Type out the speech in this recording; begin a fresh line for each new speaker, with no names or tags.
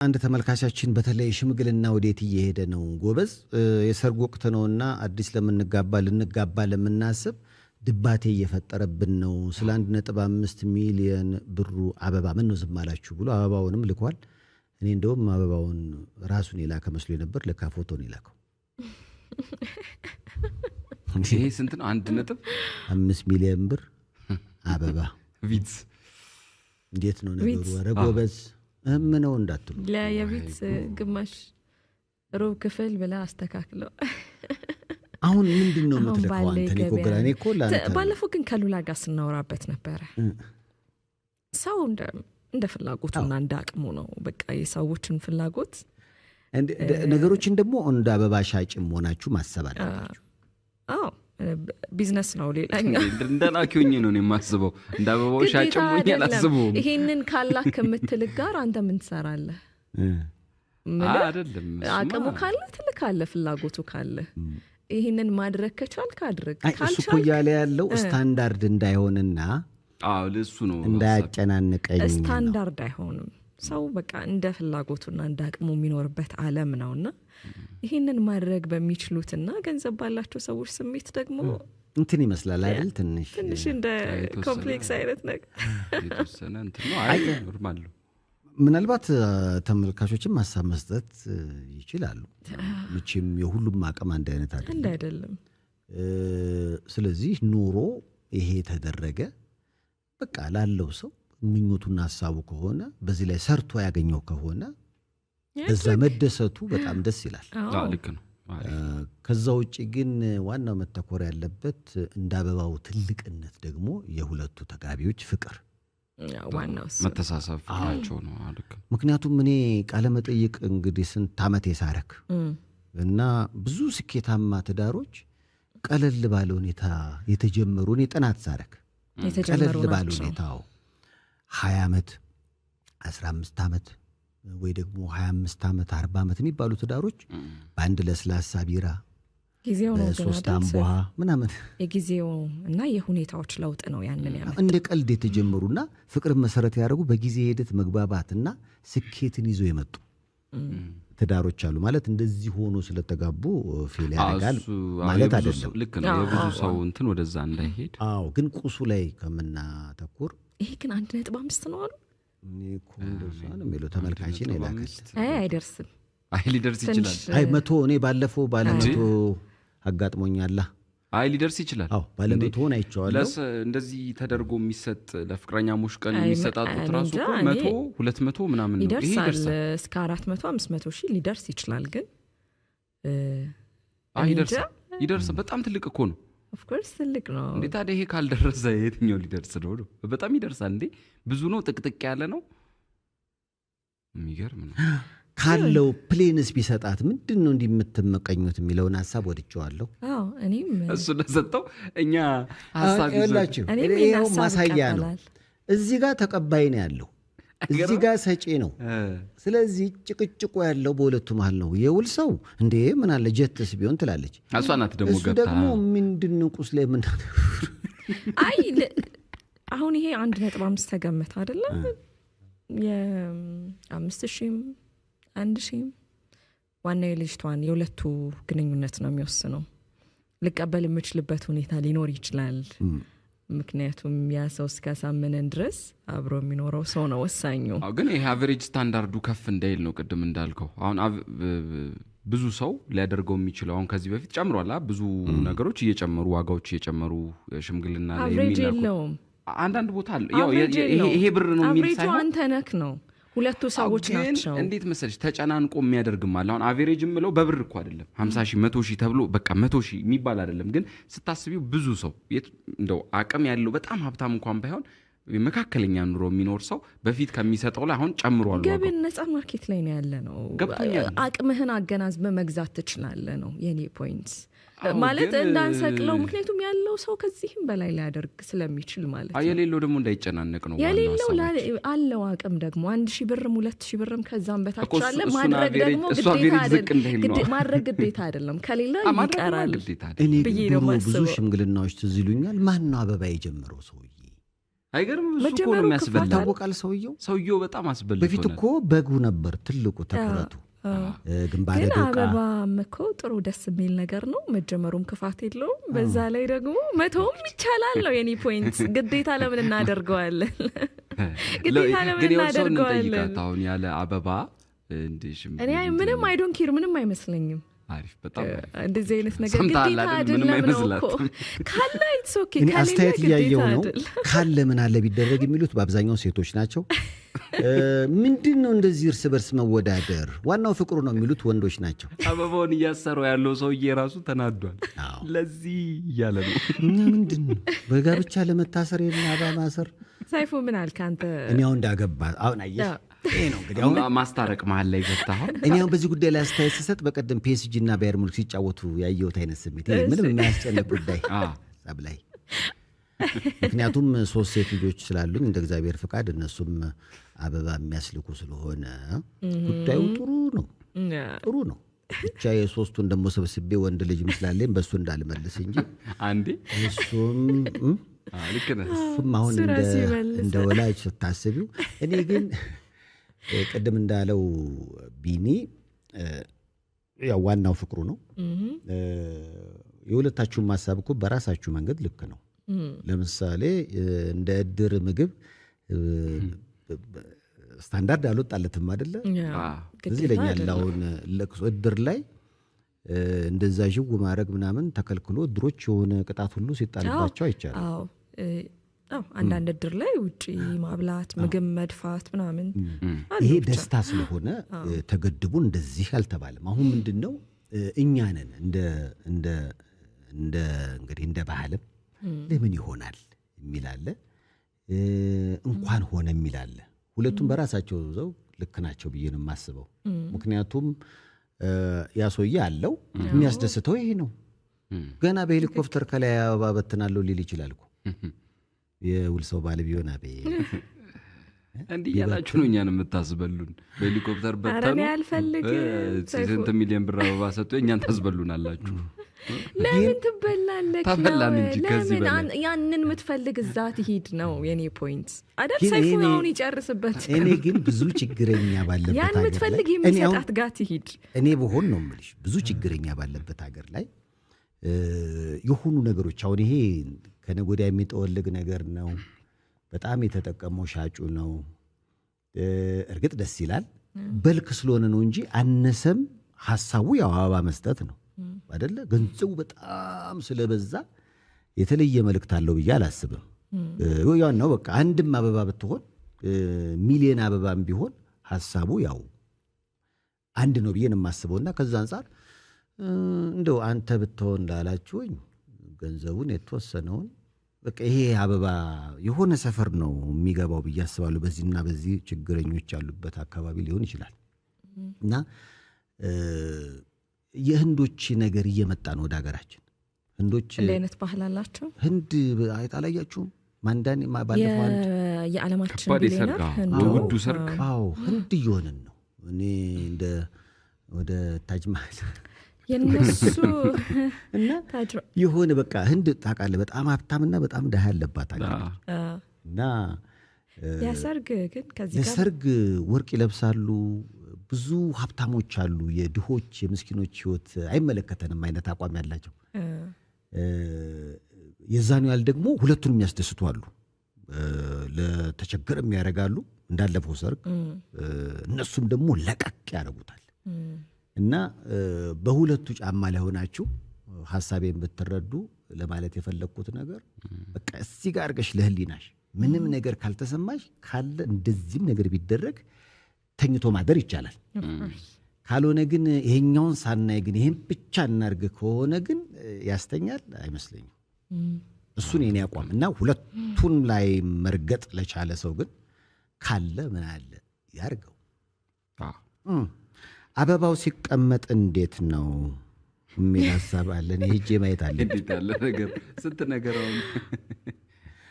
አንድ ተመልካቻችን በተለይ ሽምግልና ወዴት እየሄደ ነው ጎበዝ የሰርግ ወቅት ነውና አዲስ ልንጋባ ለምናስብ ድባቴ እየፈጠረብን ነው ስለ 1.5 ሚሊዮን ብሩ አበባ ምን ነው ዝም አላችሁ ብሎ አበባውንም ልኳል እኔ እንደውም አበባውን ራሱን የላከ መስሎ ነበር ለካ ፎቶን የላከው
ይሄ ስንት ነው 1.5
ሚሊዮን ብር አበባ
ቪትስ
እንዴት ነው ነገሩ ወረ ጎበዝ ምነው እንዳትሉ
ለየቤት ግማሽ ሩብ ክፍል ብላ አስተካክለው
አሁን ምንድነው የምትለቀው አንተ ኒኮግራኔ እኮ ላንተ
ባለፈው ግን ከሉላ ጋር ስናወራበት ነበር ሰው እንደ ፍላጎቱና እንደ አቅሙ ነው በቃ የሰዎችን ፍላጎት
ነገሮችን ደግሞ እንደ አበባ ሻጭም ሆናችሁ ማሰብ አለባችሁ
አዎ ቢዝነስ ነው ሌላኛው
እንደናኪውኝ ነው የማስበው እንደ አበባው ሻጭም ሆኜ አላስበው
ይሄንን ካላክ የምትልክ ጋር አንተ ምን ትሰራለህ
አይደለም
አቅሙ ካለ ትልካለህ ፍላጎቱ ካለ ይሄንን ማድረግ ከቻልክ አድርግ
ካልቻልክ እሱ ያለ ያለው ስታንዳርድ እንዳይሆንና
ለሱ ነው
እንዳያጨናንቀኝ
ስታንዳርድ አይሆንም ሰው በቃ እንደ ፍላጎቱና እንደ አቅሙ የሚኖርበት ዓለም ነውና ይሄንን ማድረግ በሚችሉትና ገንዘብ ባላቸው ሰዎች ስሜት ደግሞ
እንትን ይመስላል አይደል
ትንሽ እንደ ኮምፕሌክስ አይነት ነገር
የተወሰነ እንትን ነው አይ ኖርማል ነው
ምናልባት ተመልካቾችም ማሳብ መስጠት ይችላሉ ምንም የሁሉም አቅም አንድ አይነት
አይደለም
ስለዚህ ኑሮ ይሄ ተደረገ በቃ ላለው ሰው ምኞቱና ሐሳቡ ከሆነ በዚህ ላይ ሰርቶ ያገኘው ከሆነ በዛ መደሰቱ በጣም ደስ ይላል
ልክ ነው
ከዛ ውጪ ግን ዋናው መተኮር ያለበት እንዳበባው ትልቅነት ደግሞ የሁለቱ ተጋቢዎች ፍቅር
ዋናው
መተሳሰብ ፍቅራቸው ነው ልክ
ምክንያቱም እኔ ቃለ መጠይቅ እንግዲህ ስንት ዓመት የሳረክ እና ብዙ ስኬታማ ትዳሮች ቀለል ባለ ሁኔታ የተጀመሩ እኔ ጥናት ሳረክ ቀለል ባለ ሁኔታው 20 ዓመት 15 ዓመት ወይ ደግሞ 25 ዓመት 40 ዓመት የሚባሉ ትዳሮች በአንድ ለስላሳ ቢራ
ጊዜው ነው
ሶስት አምቦሃ ምናምን
የጊዜው እና የሁኔታዎች ለውጥ ነው ያንን ያመጣው
እንደ ቀልድ የተጀመሩና ፍቅር መሰረት ያደረጉ በጊዜ ሂደት መግባባትና ስኬትን ይዞ የመጡ ትዳሮች አሉ ማለት እንደዚህ ሆኖ ስለተጋቡ ፌል ያደርጋል ማለት አይደለም
ልክ ነው የብዙ ሰው እንትን ወደዛ እንዳይሄድ
ግን ቁሱ ላይ ከመናተኩር
ይሄ ግን 1.5 ነው አሉ
ኒኮንዶሳን የሚለው ተመልካች ነው ይላከል
አይደርስም
ሊደርስ ይችላል
100 እኔ ባለፈው ባለመቶ አጋጥሞኛል
ሊደርስ ይችላል
ባለመቶ ሆነ አይቻለሁ
እንደዚህ ተደርጎ የሚሰጥ ለፍቅረኛሞች ቀን የሚሰጣጡት ራሱ 100 200 ምናምን ነው
ይሄ ይደርሳል እስከ 400 500 ሺህ ሊደርስ ይችላል ግን
ይደርስ በጣም ትልቅ እኮ ነው
ኦፍ ኮርስ ትልቅ ነው
እንዴ ታዲያ ይሄ ካልደረሰ የትኛው ሊደርስ ነው በጣም ይደርሳል እንዴ ብዙ ነው ጥቅጥቅ ያለ ነው የሚገርም ነው
ካለው ፕሌንስ ቢሰጣት ምንድነው እንዲምትመቀኙት የሚለውን ሐሳብ ወድጫለሁ
እኔም
እሱ ለሰጠው እኛ ሐሳብ
ይላችሁ እኔው ማሳያ ነው እዚህ ጋር ተቀባይ ነው ያለው እዚህ ጋር ሰጪ ነው ስለዚህ ጭቅጭቁ ያለው በሁለቱ መሃል ነው የውል ሰው እንዴ ምን አለ ጀትስ ቢሆን ትላለች
አሷናት ደግሞ
ገብታ ደግሞ ምንድነው ቁስ ላይ ምን
አሁን ይሄ 1.5 ተገመተ አይደለ የ5000 1000 ዋናው የልጅቷን የሁለቱ ግንኙነት ነው የሚወስነው ልቀበል የምችልበት ሁኔታ ሊኖር ይችላል ምክንያቱም ያ ሰው እስከሳመነን ድረስ አብሮ የሚኖረው ሰው ነው ወሳኙ
ግን ይሄ አቨሬጅ ስታንዳርዱ ከፍ እንዳይል ነው ቅድም እንዳልከው አሁን ብዙ ሰው ሊያደርገው የሚችለው አሁን ከዚህ በፊት ጨምሯል ብዙ ነገሮች እየጨመሩ ዋጋዎች እየጨመሩ ሽምግልና ላይ የሚናቁ አንዳንድ ቦታ አለ ያው ይሄ ብር ነው የሚል ሳይሆን
አቨሬጁ አንተ ነክ ነው ሁለቱ ሰዎች ናቸው
እንዴት መሰለሽ ተጨናንቆ የሚያደርግም አለ አሁን አቨሬጅ ምለው በብር እኮ አይደለም 50,000 100,000 ተብሎ በቃ 100,000 የሚባል አይደለም ግን ስታስቢው ብዙ ሰው እንደው አቅም ያለው በጣም ሀብታም እንኳን ባይሆን መካከለኛ ኑሮ የሚኖር ሰው በፊት ከሚሰጠው ላይ አሁን ጨምሯል
ገበያ ነፃ ማርኬት ላይ ነው ያለ ነው አቅምህን አገናዝበ መግዛት ትችላለህ ነው የኔ ፖይንት ማለት እንዳንሰቅለው ምክንያቱም ያለው ሰው ከዚህም በላይ ሊያደርግ ስለሚችል ማለት ነው
የሌለው ደግሞ እንዳይጨናነቅ ነው
የሌለው አለው አቅም ደግሞ 1000 ብርም 2000 ብርም ከዛም በታች አለ ማድረግ ደግሞ ግዴታ አይደለም ከሌላ ይቀራል
እኔ ብዙ ሽምግልናዎች ትዝሉኛል ማን ነው አበባ የጀመረው ሰውዬ
አይገርም እሱ እኮ ነው የሚያስበላ
ይታወቃል
ሰውየው በጣም አስበልቶ
በፊት እኮ በጉ ነበር ትልቁ ትኩረቱ ግን
አበባም እኮ ጥሩ ደስ የሚል ነገር ነው መጀመሩም ክፋት የለውም በዛ ላይ ደግሞ መተውም ይቻላል ነው የኔ ፖይንት ግዴታ ለምን እናደርገዋለን
ግን የወሰውን እንጠይቃት አሁን ያለ አበባ
እኔ ምንም አይ ዶንት ኬር ምንም አይመስለኝም
አሪፍ በጣም
እንደዚህ አይነት ነገር ግዴታ አይደለም ነው እኮ ካለ ኢትስ ኦኬ
ካለ አስተያየት ያየው ነው ካለ ምን አለ ቢደረግ የሚሉት በአብዛኛው ሴቶች ናቸው ምንድነው እንደዚህ እርስ በርስ መወዳደር ዋናው ፍቅሩ ነው የሚሉት ወንዶች ናቸው
አበባውን እያሰረው ያለው ሰውዬ ራሱ ተናዷል ለዚህ እያለ ነው
ምንድነው በጋብቻ ለመታሰር እና አበባ ማሰር
ሳይፉ ምን አልክ አንተ
እኔ አሁን እንዳገባ አሁን አየህ ይሄ ነው እንግዲህ አሁን
ማስታረቅ መሀል ላይ ገታው
እኔ አሁን በዚህ ጉዳይ ላይ አስተያየት ስሰጥ በቀደም ፒኤስጂ እና ባየር ሙኒክ ሲጫወቱ ያየሁት አይነት ስሜት ይሄ ምንም የማያስጨንቅ ጉዳይ ሰብላይ ምክንያቱም 3 ሴት ልጆች ስላሉኝ እንደ እግዚአብሔር ፍቃድ እነሱም አበባ የሚያስልኩ ስለሆነ ጉዳዩ ጥሩ ነው ብቻ የሶስቱን ደሞ ሰብስቤ ወንድ ልጅ መስላለኝ በሱ እንዳልመልስ እንጂ
አንዴ
እሱም
ልክነህ
አሁን እንደ ወላጅ ስታስቢው እኔ ግን ቀደም እንዳለው ቢኒ ያው ዋናው ፍቅሩ ነው የሁለታችሁም ማሳብ እኮ በራሳችሁ መንገድ ልክ ነው ለምሳሌ እንደ እድር ምግብ ስታንዳርድ አልወጣለትም አይደለ እዚህ ለኛል አሁን ለቅሶ እድር ላይ እንደዛ ጅው ማድረግ ምናምን ተከልክሎ እድሮች የሆነ ቅጣት ሁሉ ሲጣልባቸው አይቻልም
አንዳንድ እድር ላይ ውጪ ማብላት ምግብ መድፋት ምናምን
ይሄ ደስታ ስለሆነ ተገድቡ እንደዚህ አልተባለም አሁን ምንድነው እኛ ነን እንግዲህ እንደ ባህልም ለምን ይሆናል የሚላለ እንኳን ሆነ የሚላለ ሁለቱም በራሳቸው ዘው ልክ ናቸው ብዬ ነው የማስበው ምክንያቱም ያሶዬ አለው የሚያስደስተው ይሄ ነው ገና በሄሊኮፕተር ከላይ አበባ በትናለው ሊል ይችላል እኮ የውል ሰው ባለ ቢሆን አበ
እንዲህ ያላችሁ ነው እኛን የምታስበሉን በሄሊኮፕተር በተኑ ስንት ሚሊዮን ብር አበባ ሰጥቶ እኛን ታስበሉናላችሁ
ለምን ትበላለህ
ተበላን እንጂ ከዚህ
በላይ ያንን የምትፈልግ እዛ ትሄድ ነው የኔ ፖይንት አይደል ሳይፉ አሁን ይጨርስበት
እኔ ግን ብዙ ችግረኛ ባለበት
ያን የምትፈልግ የሚሰጣት ጋር ትሄድ
እኔ በሆን ነው የምልሽ ብዙ ችግረኛ ባለበት ሀገር ላይ የሆኑ ነገሮች አሁን ይሄ ከነጎዳ የሚጠወልግ ነገር ነው በጣም የተጠቀመው ሻጩ ነው እርግጥ ደስ ይላል በልክ ስለሆነ ነው እንጂ አነሰም ሐሳቡ ያው አበባ መስጠት ነው አይደለ ገንዘቡ በጣም ስለበዛ የተለየ መልእክት አለው ብዬ አላስብም ያው ነው በቃ አንድም አበባ ብትሆን ሚሊዮን አበባም ቢሆን ሐሳቡ ያው አንድ ነው ብዬ ነው የማስበውና ከዛ አንፃር እንደው አንተ ብትሆን ላላችሁኝ ገንዘቡን የተወሰነውን በቃ ይሄ አበባ የሆነ ሰፈር ነው የሚገባው ብዬ አስባለሁ በዚህና በዚህ ችግረኞች ያሉበት አካባቢ ሊሆን ይችላል እና የህንዶች ነገር እየመጣ ነው ወደ ሀገራችን ህንዶች
ለአይነት ባህል አላቸው
ህንድ አይጣላያችሁም ማንዳን ባለፈው አንድ
የዓለማችን ቢሊየነር
ውዱ ሰርግ
ህንድ እየሆነን ነው እኔ እንደ ወደ ታጅ መሃል
የነሱ
እና የሆነ በቃ ህንድ ታውቃለህ በጣም ሀብታምና በጣም ደሃ ያለባት ሀገር እና
ያሰርግ ግን ከዚህ
ጋር ለሰርግ ወርቅ ይለብሳሉ ብዙ ሀብታሞች አሉ የድሆች የምስኪኖች ህይወት አይመለከተንም አይነት አቋም ያላቸው የዛኑ ያል ደግሞ ሁለቱንም የሚያስደስቱ አሉ ለተቸገረም ያረጋሉ እንዳለፈው ሰርግ እነሱም ደግሞ ለቀቅ ያረጉታል እና በሁለቱ ጫማ ላይ ሆናችሁ ሐሳቤን ብትረዱ ለማለት የፈለኩት ነገር በቃ እዚህ ጋር አርገሽ ለህሊናሽ ምንም ነገር ካልተሰማሽ ካለ እንደዚህም ነገር ቢደረግ ተኝቶ ማደር ይቻላል ካልሆነ ግን ይሄኛውን ሳናይ ግን ይሄን ብቻ እናርግ ከሆነ ግን ያስተኛል አይመስለኝም እሱን የኔ አቋም እና ሁለቱን ላይ መርገጥ ለቻለ ሰው ግን ካለ ምን አለ ያርገው አበባው ሲቀመጥ እንዴት ነው የሚል ሐሳብ አለ እኔ ሄጄ ማየት አለ
እንዴት አለ ነገር ስንት ነገር አሁን